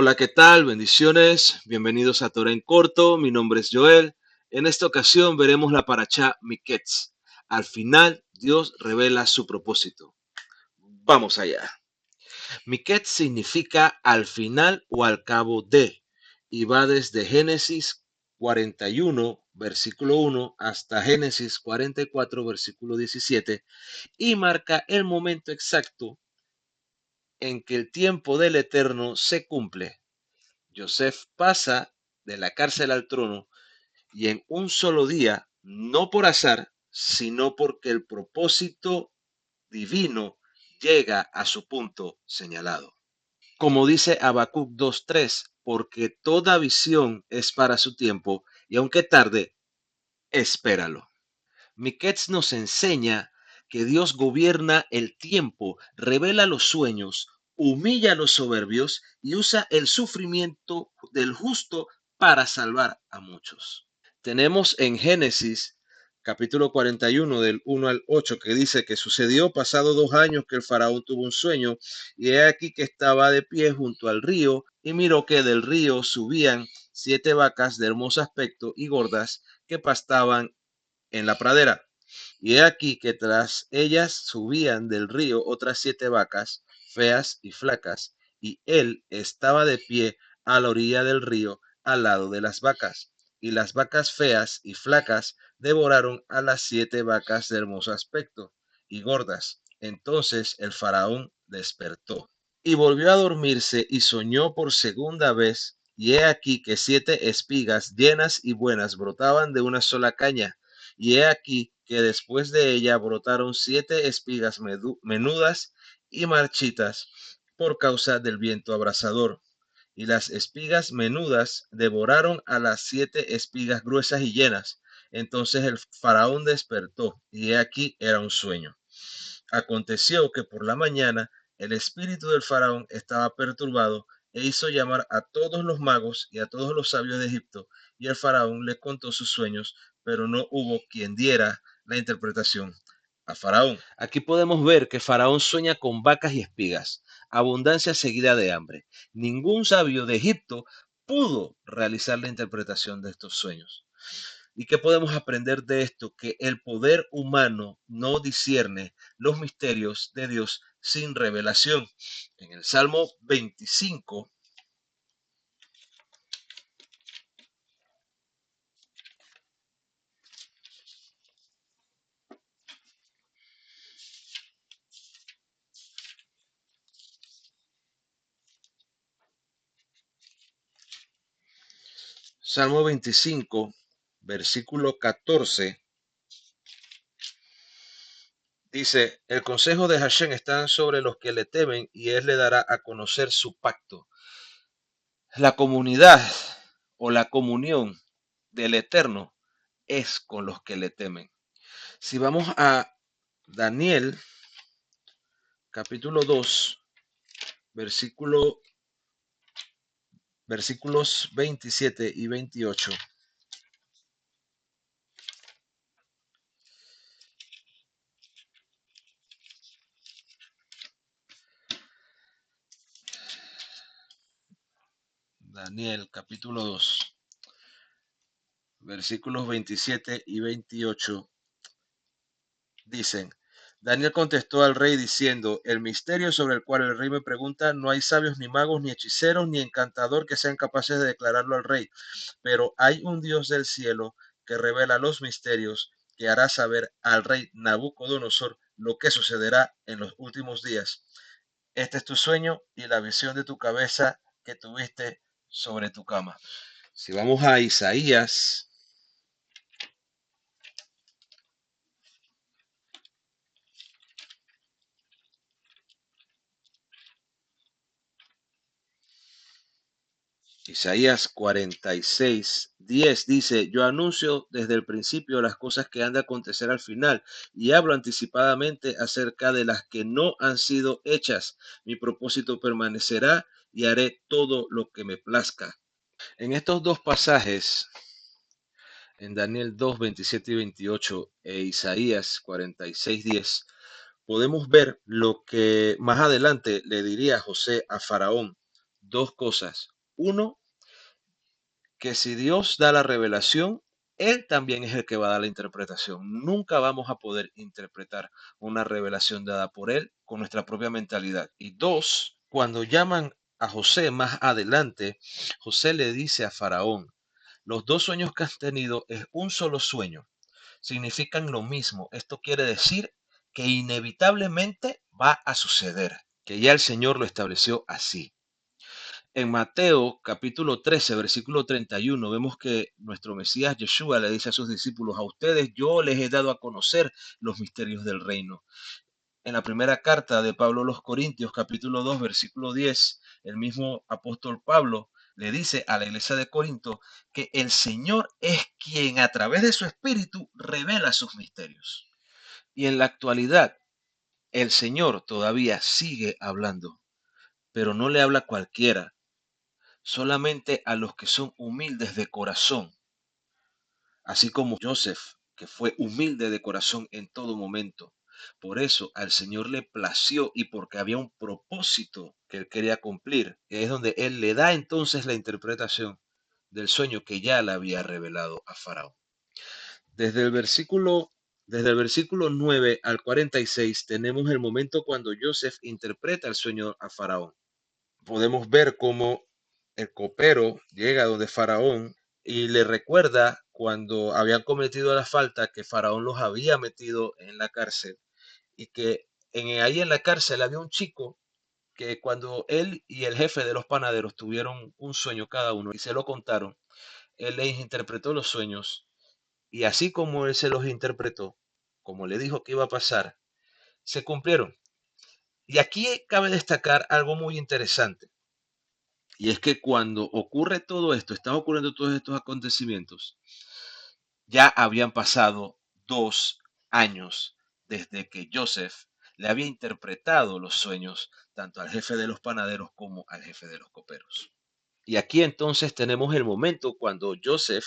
Hola, ¿qué tal? Bendiciones. Bienvenidos a Torah en Corto. Mi nombre es Joel. En esta ocasión veremos la parashá Miketz. Al final, Dios revela su propósito. Vamos allá. Miketz significa al final o al cabo de, y va desde Génesis 41, versículo 1, hasta Génesis 44, versículo 17, y marca el momento exacto en que el tiempo del Eterno se cumple. Joseph pasa de la cárcel al trono y en un solo día, no por azar, sino porque el propósito divino llega a su punto señalado. Como dice Habacuc 2:3, porque toda visión es para su tiempo y aunque tarde, espéralo. Miketz nos enseña que Dios gobierna el tiempo, revela los sueños, humilla a los soberbios y usa el sufrimiento del justo para salvar a muchos. Tenemos en Génesis capítulo 41 del 1 al 8 que dice que sucedió pasado 2 años que el faraón tuvo un sueño y he aquí que estaba de pie junto al río y miró que del río subían 7 vacas de hermoso aspecto y gordas que pastaban en la pradera. Y he aquí que tras ellas subían del río otras 7 vacas, feas y flacas, y él estaba de pie a la orilla del río, al lado de las vacas. Y las vacas feas y flacas devoraron a las 7 vacas de hermoso aspecto y gordas. Entonces el faraón despertó y volvió a dormirse y soñó por segunda vez. Y he aquí que 7 espigas llenas y buenas brotaban de una sola caña. Y he aquí que después de ella brotaron 7 espigas menudas y marchitas por causa del viento abrasador. Y las espigas menudas devoraron a las 7 espigas gruesas y llenas. Entonces el faraón despertó, y he aquí era un sueño. Aconteció que por la mañana el espíritu del faraón estaba perturbado e hizo llamar a todos los magos y a todos los sabios de Egipto, y el faraón les contó sus sueños, pero no hubo quien diera la interpretación a faraón. Aquí podemos ver que faraón sueña con vacas y espigas, abundancia seguida de hambre. Ningún sabio de Egipto pudo realizar la interpretación de estos sueños. ¿Y qué podemos aprender de esto? Que el poder humano no discierne los misterios de Dios sin revelación. En el Salmo 25, Salmo 25, versículo 14, dice, el consejo de Hashem está sobre los que le temen y él le dará a conocer su pacto. La comunidad o la comunión del Eterno es con los que le temen. Si vamos a Daniel, capítulo 2, versículos 27 y 28. Daniel, capítulo 2, versículos 27 y 28 dicen, Daniel contestó al rey diciendo, el misterio sobre el cual el rey me pregunta, no hay sabios ni magos, ni hechiceros, ni encantador que sean capaces de declararlo al rey, pero hay un Dios del cielo que revela los misterios, que hará saber al rey Nabucodonosor lo que sucederá en los últimos días. Este es tu sueño y la visión de tu cabeza que tuviste sobre tu cama. Si vamos a Isaías 46:10 dice, yo anuncio desde el principio las cosas que han de acontecer al final y hablo anticipadamente acerca de las que no han sido hechas. Mi propósito permanecerá y haré todo lo que me plazca. En estos dos pasajes, en Daniel 2, 27 y 28 e Isaías 46:10, podemos ver lo que más adelante le diría José a Faraón. Dos cosas. Uno, que si Dios da la revelación, Él también es el que va a dar la interpretación. Nunca vamos a poder interpretar una revelación dada por Él con nuestra propia mentalidad. Y dos, cuando llaman a José más adelante, José le dice a Faraón, los dos sueños que has tenido es un solo sueño, significan lo mismo. Esto quiere decir que inevitablemente va a suceder, que ya el Señor lo estableció así. En Mateo capítulo 13, versículo 31, vemos que nuestro Mesías Yeshua le dice a sus discípulos, a ustedes yo les he dado a conocer los misterios del reino. En la primera carta de Pablo a los Corintios, capítulo 2, versículo 10, el mismo apóstol Pablo le dice a la iglesia de Corinto que el Señor es quien a través de su espíritu revela sus misterios. Y en la actualidad, el Señor todavía sigue hablando, pero no le habla a cualquiera, solamente a los que son humildes de corazón, así como Joseph, que fue humilde de corazón en todo momento. Por eso al Señor le plació y porque había un propósito que él quería cumplir, que es donde él le da entonces la interpretación del sueño que ya le había revelado a Faraón. Desde el versículo, desde el versículo 9 al 46 tenemos el momento cuando Joseph interpreta el sueño a Faraón. Podemos ver cómo el copero llega donde Faraón y le recuerda cuando habían cometido la falta que Faraón los había metido en la cárcel y que ahí en la cárcel había un chico que cuando él y el jefe de los panaderos tuvieron un sueño cada uno y se lo contaron, él les interpretó los sueños y así como él se los interpretó, como le dijo que iba a pasar, se cumplieron. Y aquí cabe destacar algo muy interesante. Y es que cuando ocurre todo esto, están ocurriendo todos estos acontecimientos, ya habían pasado 2 años desde que Joseph le había interpretado los sueños tanto al jefe de los panaderos como al jefe de los coperos. Y aquí entonces tenemos el momento cuando Joseph,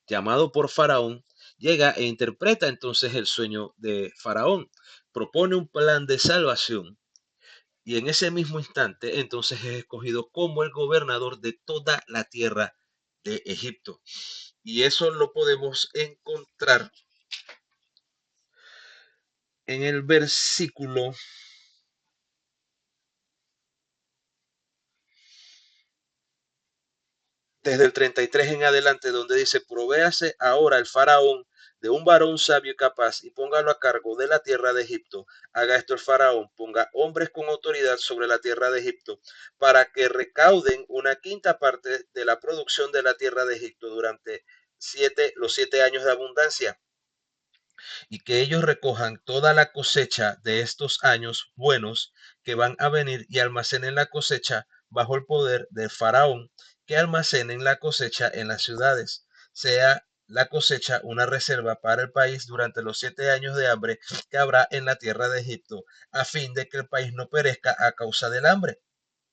llamado por Faraón, llega e interpreta entonces el sueño de Faraón, propone un plan de salvación y en ese mismo instante entonces es escogido como el gobernador de toda la tierra de Egipto. Y eso lo podemos encontrar en el versículo desde el 33 en adelante, donde dice, provéase ahora el faraón de un varón sabio y capaz y póngalo a cargo de la tierra de Egipto. Haga esto el faraón, ponga hombres con autoridad sobre la tierra de Egipto para que recauden una quinta parte de la producción de la tierra de Egipto durante los 7 años de abundancia y que ellos recojan toda la cosecha de estos años buenos que van a venir y almacenen la cosecha bajo el poder del faraón, que almacenen la cosecha en las ciudades, sea la cosecha una reserva para el país durante los 7 años de hambre que habrá en la tierra de Egipto, a fin de que el país no perezca a causa del hambre.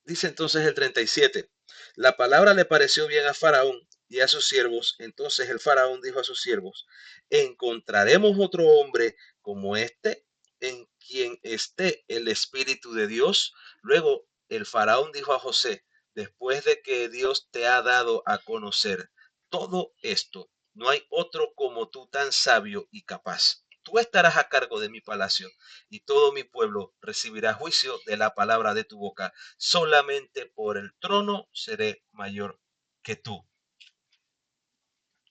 Dice entonces el 37, la palabra le pareció bien a Faraón y a sus siervos. Entonces el Faraón dijo a sus siervos, ¿encontraremos otro hombre como este en quien esté el Espíritu de Dios? Luego el Faraón dijo a José, después de que Dios te ha dado a conocer todo esto, no hay otro como tú tan sabio y capaz. Tú estarás a cargo de mi palacio y todo mi pueblo recibirá juicio de la palabra de tu boca. Solamente por el trono seré mayor que tú.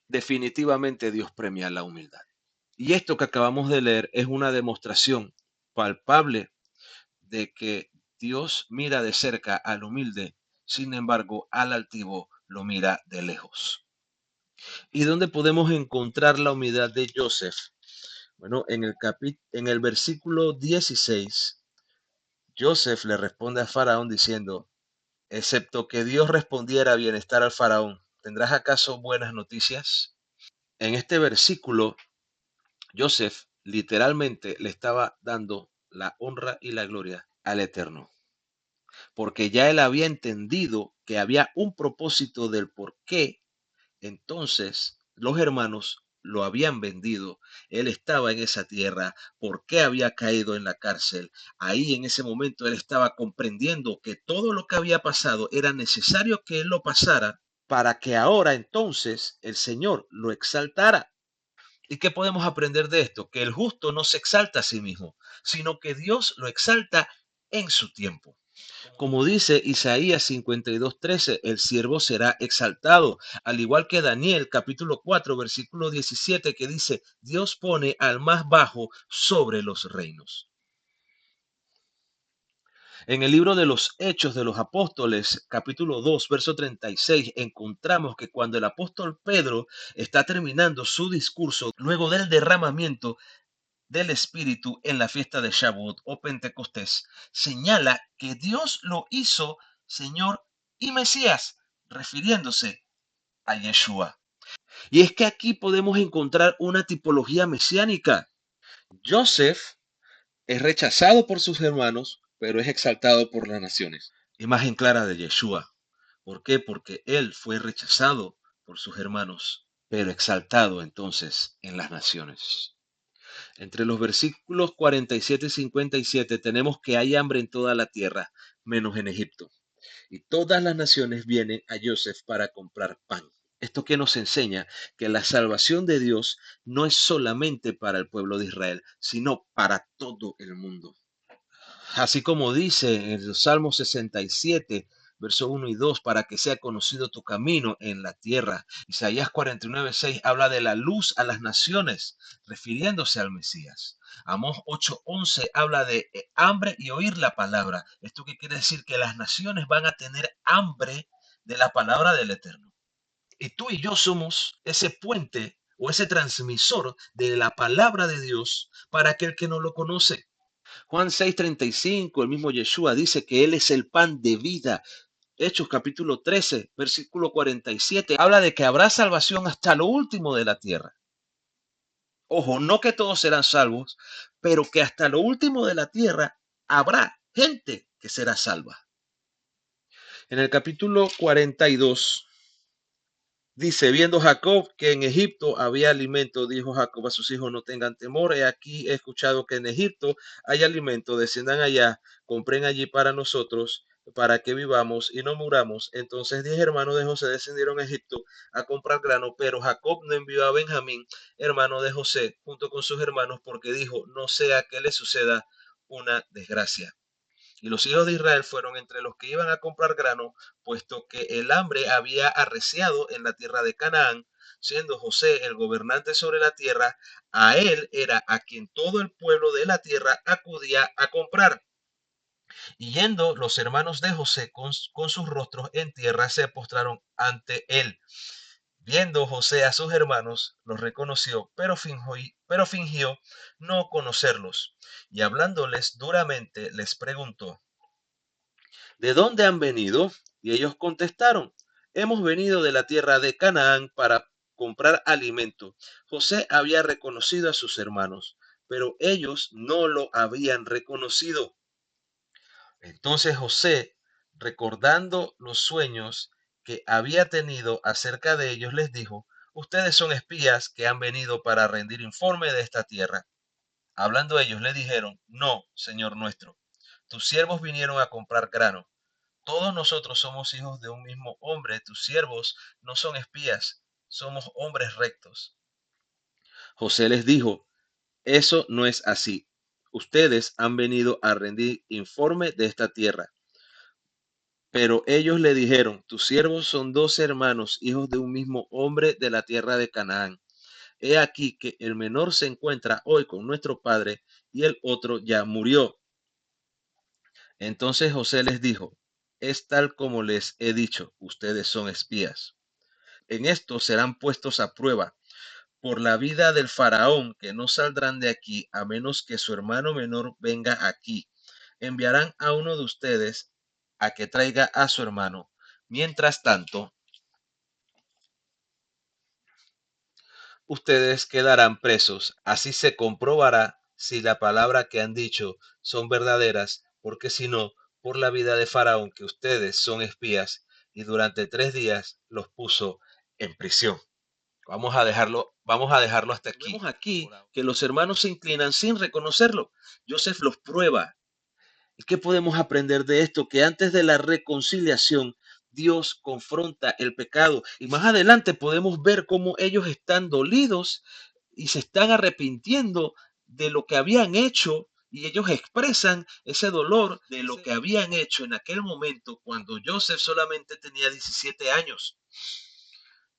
Definitivamente Dios premia la humildad. Y esto que acabamos de leer es una demostración palpable de que Dios mira de cerca al humilde, sin embargo al altivo lo mira de lejos. ¿Y dónde podemos encontrar la humildad de Joseph? Bueno, en el versículo 16, Joseph le responde a Faraón diciendo, excepto que Dios respondiera a bienestar al faraón, ¿tendrás acaso buenas noticias? En este versículo, Joseph literalmente le estaba dando la honra y la gloria al Eterno, porque ya él había entendido que había un propósito del por qué entonces los hermanos lo habían vendido. Él estaba en esa tierra, por qué había caído en la cárcel. Ahí en ese momento él estaba comprendiendo que todo lo que había pasado era necesario que él lo pasara para que ahora entonces el Señor lo exaltara. ¿Y qué podemos aprender de esto? Que el justo no se exalta a sí mismo, sino que Dios lo exalta en su tiempo. Como dice Isaías 52:13, el siervo será exaltado, al igual que Daniel capítulo 4, versículo 17, que dice, Dios pone al más bajo sobre los reinos. En el libro de los Hechos de los Apóstoles, capítulo 2, verso 36, encontramos que cuando el apóstol Pedro está terminando su discurso, luego del derramamiento del Espíritu en la fiesta de Shavuot o Pentecostés, señala que Dios lo hizo Señor y Mesías, refiriéndose a Yeshua. Y es que aquí podemos encontrar una tipología mesiánica. Joseph es rechazado por sus hermanos, pero es exaltado por las naciones. Imagen clara de Yeshua. ¿Por qué? Porque él fue rechazado por sus hermanos, pero exaltado entonces en las naciones. Entre los versículos 47 y 57 tenemos que hay hambre en toda la tierra, menos en Egipto. Y todas las naciones vienen a Joseph para comprar pan. Esto que nos enseña que la salvación de Dios no es solamente para el pueblo de Israel, sino para todo el mundo. Así como dice en el Salmo 67, verso 1 y 2, para que sea conocido tu camino en la tierra. Isaías 49:6 habla de la luz a las naciones, refiriéndose al Mesías. Amós 8:11 habla de hambre y oír la palabra. ¿Esto qué quiere decir? Que las naciones van a tener hambre de la palabra del Eterno. Y tú y yo somos ese puente o ese transmisor de la palabra de Dios para aquel que no lo conoce. Juan 6:35, el mismo Yeshua dice que Él es el pan de vida. Hechos capítulo 13, versículo 47, habla de que habrá salvación hasta lo último de la tierra. Ojo, no que todos serán salvos, pero que hasta lo último de la tierra habrá gente que será salva. En el capítulo 42, dice, viendo Jacob que en Egipto había alimento, dijo Jacob a sus hijos, no tengan temor, he aquí he escuchado que en Egipto hay alimento, desciendan allá, compren allí para nosotros, para que vivamos y no muramos. Entonces 10 hermanos de José descendieron a Egipto a comprar grano, pero Jacob no envió a Benjamín, hermano de José, junto con sus hermanos, porque dijo, no sea que le suceda una desgracia. Y los hijos de Israel fueron entre los que iban a comprar grano, puesto que el hambre había arreciado en la tierra de Canaán, siendo José el gobernante sobre la tierra, a él era a quien todo el pueblo de la tierra acudía a comprar. Y yendo los hermanos de José con sus rostros en tierra, se postraron ante él. Viendo José a sus hermanos, los reconoció, pero fingió no conocerlos. Y hablándoles duramente, les preguntó, ¿de dónde han venido? Y ellos contestaron, hemos venido de la tierra de Canaán para comprar alimento. José había reconocido a sus hermanos, pero ellos no lo habían reconocido. Entonces José, recordando los sueños que había tenido acerca de ellos, les dijo, ustedes son espías que han venido para rendir informe de esta tierra. Hablando ellos, le dijeron, no, Señor nuestro, tus siervos vinieron a comprar grano. Todos nosotros somos hijos de un mismo hombre, tus siervos no son espías, somos hombres rectos. José les dijo, eso no es así. Ustedes han venido a rendir informe de esta tierra. Pero ellos le dijeron, tus siervos son 12 hermanos, hijos de un mismo hombre de la tierra de Canaán. He aquí que el menor se encuentra hoy con nuestro padre y el otro ya murió. Entonces José les dijo, es tal como les he dicho, ustedes son espías. En esto serán puestos a prueba por la vida del faraón, que no saldrán de aquí a menos que su hermano menor venga aquí. Enviarán a uno de ustedes a que traiga a su hermano. Mientras tanto, ustedes quedarán presos. Así se comprobará si la palabra que han dicho son verdaderas, porque si no, por la vida de Faraón, que ustedes son espías, y durante 3 días los puso en prisión. Vamos a dejarlo hasta aquí. Vemos aquí que los hermanos se inclinan sin reconocerlo. Joseph los prueba. ¿Y qué podemos aprender de esto? Que antes de la reconciliación, Dios confronta el pecado. Y más adelante podemos ver cómo ellos están dolidos y se están arrepintiendo de lo que habían hecho. Y ellos expresan ese dolor de lo que habían hecho en aquel momento cuando Joseph solamente tenía 17 años.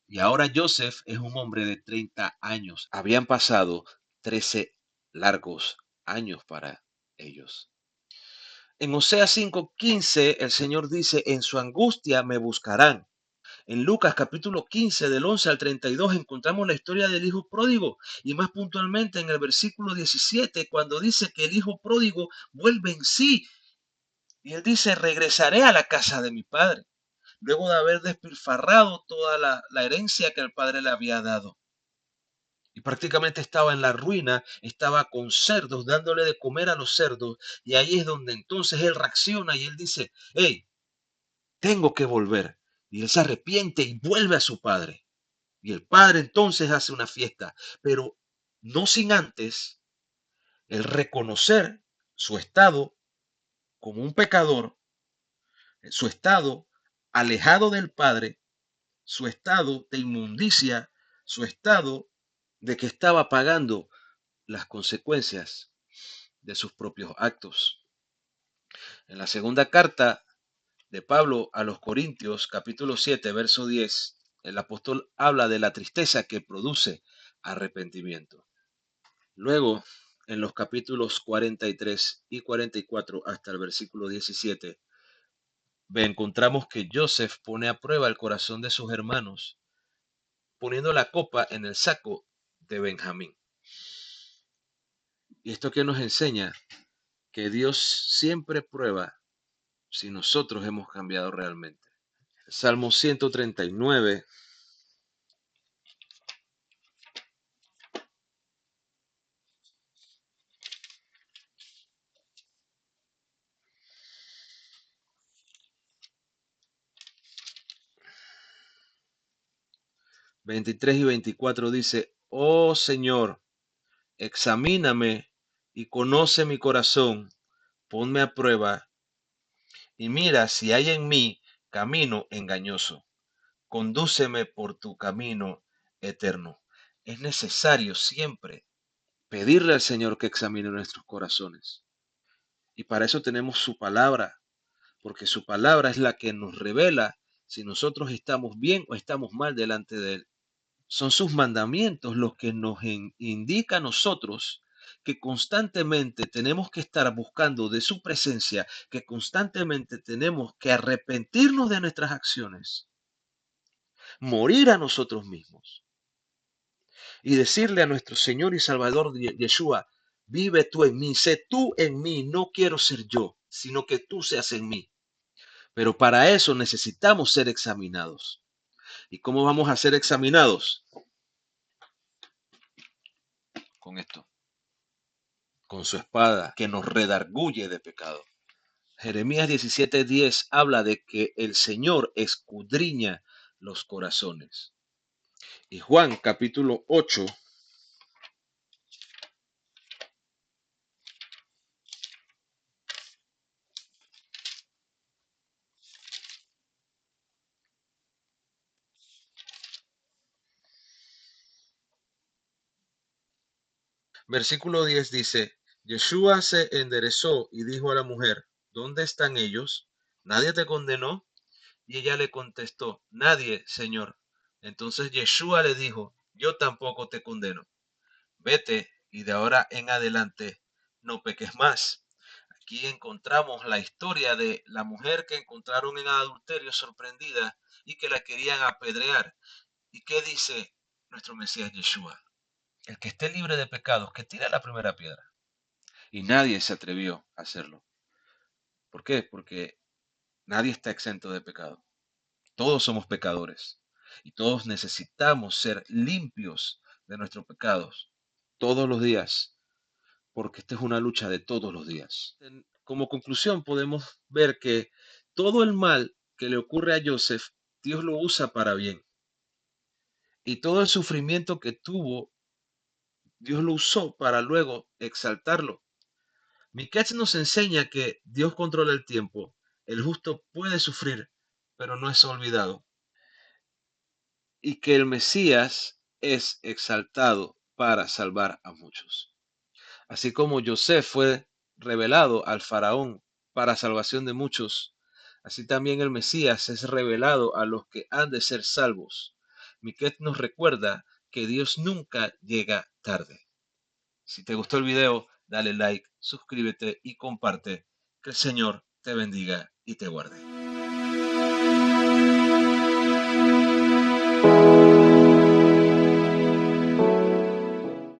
Y ahora Joseph es un hombre de 30 años. Habían pasado 13 largos años para ellos. En Oseas 5:15 el Señor dice, en su angustia me buscarán. En Lucas capítulo 15 del 11 al 32 encontramos la historia del hijo pródigo y más puntualmente en el versículo 17 cuando dice que el hijo pródigo vuelve en sí y él dice, regresaré a la casa de mi padre, luego de haber despilfarrado toda la herencia que el padre le había dado. Y prácticamente estaba en la ruina, estaba con cerdos, dándole de comer a los cerdos. Y ahí es donde entonces él reacciona y él dice, hey, tengo que volver. Y él se arrepiente y vuelve a su padre. Y el padre entonces hace una fiesta, pero no sin antes el reconocer su estado como un pecador, su estado alejado del padre, su estado de inmundicia, su estado de que estaba pagando las consecuencias de sus propios actos. En la segunda carta de Pablo a los Corintios, capítulo 7, verso 10, el apóstol habla de la tristeza que produce arrepentimiento. Luego, en los capítulos 43 y 44 hasta el versículo 17, encontramos que Joseph pone a prueba el corazón de sus hermanos, poniendo la copa en el saco de Benjamín. Y esto que nos enseña que Dios siempre prueba si nosotros hemos cambiado realmente. Salmo 139, ...23 y 24 dice, oh Señor, examíname y conoce mi corazón, ponme a prueba y mira si hay en mí camino engañoso, condúceme por tu camino eterno. Es necesario siempre pedirle al Señor que examine nuestros corazones. Y para eso tenemos su palabra, porque su palabra es la que nos revela si nosotros estamos bien o estamos mal delante de Él. Son sus mandamientos los que nos indica a nosotros que constantemente tenemos que estar buscando de su presencia, que constantemente tenemos que arrepentirnos de nuestras acciones, morir a nosotros mismos y decirle a nuestro Señor y Salvador Yeshua, vive tú en mí, sé tú en mí, no quiero ser yo, sino que tú seas en mí. Pero para eso necesitamos ser examinados. ¿Y cómo vamos a ser examinados? Con esto, con su espada que nos redarguye de pecado. Jeremías 17:10 habla de que el Señor escudriña los corazones. Y Juan capítulo 8, versículo 10 dice, Yeshua se enderezó y dijo a la mujer, ¿dónde están ellos? ¿Nadie te condenó? Y ella le contestó, nadie, Señor. Entonces Yeshua le dijo, yo tampoco te condeno. Vete y de ahora en adelante no peques más. Aquí encontramos la historia de la mujer que encontraron en adulterio sorprendida y que la querían apedrear. ¿Y qué dice nuestro Mesías Yeshua? El que esté libre de pecados, que tire la primera piedra. Y nadie se atrevió a hacerlo. ¿Por qué? Porque nadie está exento de pecado. Todos somos pecadores y todos necesitamos ser limpios de nuestros pecados todos los días, porque esta es una lucha de todos los días. Como conclusión podemos ver que todo el mal que le ocurre a Joseph, Dios lo usa para bien. Y todo el sufrimiento que tuvo, Dios lo usó para luego exaltarlo. Miqueas nos enseña que Dios controla el tiempo. El justo puede sufrir, pero no es olvidado. Y que el Mesías es exaltado para salvar a muchos. Así como José fue revelado al faraón para salvación de muchos, así también el Mesías es revelado a los que han de ser salvos. Miqueas nos recuerda que Dios nunca llega tarde. Si te gustó el video, dale like, suscríbete y comparte. Que el Señor te bendiga y te guarde.